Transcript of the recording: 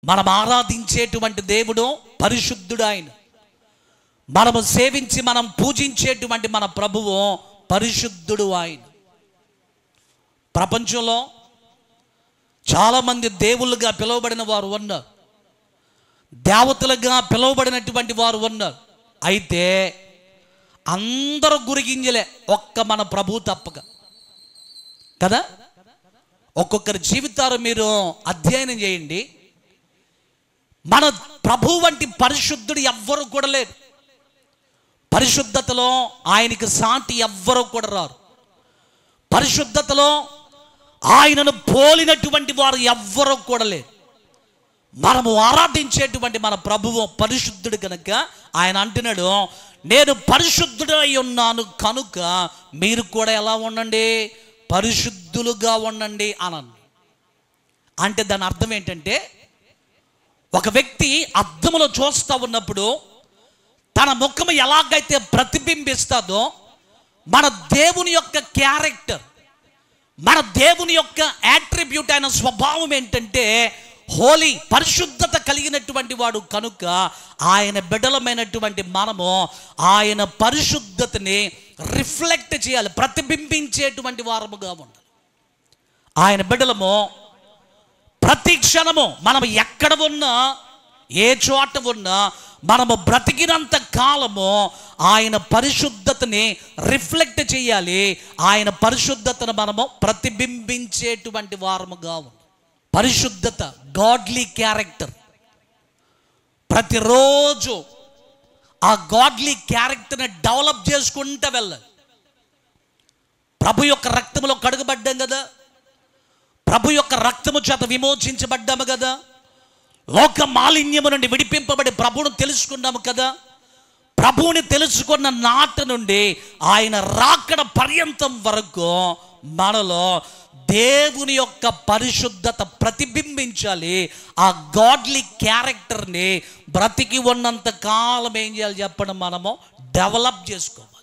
మనం ఆరాధించేటువంటి దేవుడు పరిశుద్ధుడు. ఆయన మనము సేవించి మనం పూజించేటువంటి మన ప్రభువు పరిశుద్ధుడు. ఆయన ప్రపంచంలో చాలామంది దేవుళ్ళుగా పిలువబడిన వారు ఉన్నారు, దేవతలుగా పిలువబడినటువంటి వారు ఉన్నారు. అయితే అందరూ గురిగింజలే, ఒక్క మన ప్రభు తప్పక కదా. ఒక్కొక్కరి జీవితాలు మీరు అధ్యయనం చేయండి. మన ప్రభు వంటి పరిశుద్ధుడు ఎవ్వరు కూడా లేరు. పరిశుద్ధతలో ఆయనకి సాటి ఎవ్వరూ కూడా రారు. పరిశుద్ధతలో ఆయనను పోలినటువంటి వారు ఎవ్వరూ కూడా లేరు. మనము ఆరాధించేటువంటి మన ప్రభువు పరిశుద్ధుడు కనుక ఆయన అంటున్నాడు, నేను పరిశుద్ధుడై ఉన్నాను కనుక మీరు కూడా ఎలా ఉండండి, పరిశుద్ధులుగా ఉండండి అనండి. అంటే దాని అర్థం ఏంటంటే, ఒక వ్యక్తి అద్దములో చూస్తూ ఉన్నప్పుడు తన ముఖం ఎలాగైతే ప్రతిబింబిస్తుందో, మన దేవుని యొక్క క్యారెక్టర్, మన దేవుని యొక్క యాట్రిబ్యూట్ అయిన స్వభావం ఏంటంటే హోలీ, పరిశుద్ధత కలిగినటువంటి వాడు కనుక ఆయన బిడ్డలమైనటువంటి మనము ఆయన పరిశుద్ధతని రిఫ్లెక్ట్ చేయాలి, ప్రతిబింబించేటువంటి వారముగా ఉండాలి. ఆయన బిడ్డలము ప్రతి క్షణము మనం ఎక్కడ ఉన్నా, ఏ చోట ఉన్నా, మనము బ్రతికినంత కాలము ఆయన పరిశుద్ధతని రిఫ్లెక్ట్ చేయాలి. ఆయన పరిశుద్ధతను మనము ప్రతిబింబించేటువంటి వారముగా ఉండాలి. పరిశుద్ధత, గాడ్లీ క్యారెక్టర్, ప్రతిరోజు ఆ గాడ్లీ క్యారెక్టర్ని డెవలప్ చేసుకుంటూ వెళ్ళాలి. ప్రభు యొక్క రక్తములో కడుగబడ్డాం కదా, ప్రభు యొక్క రక్తము చేత విమోచించబడ్డాము కదా, లోక మాలిన్యము నుండి విడిపింపబడి ప్రభువును తెలుసుకున్నాము కదా. ప్రభువుని తెలుసుకున్న నాటి నుండి ఆయన రాకడ పర్యంతం వరకు మనలో దేవుని యొక్క పరిశుద్ధత ప్రతిబింబించాలి. ఆ గాడ్లీ క్యారెక్టర్ని బ్రతికి ఉన్నంత కాలం ఏం చేయాలి చెప్పండి, మనము డెవలప్ చేసుకోవాలి.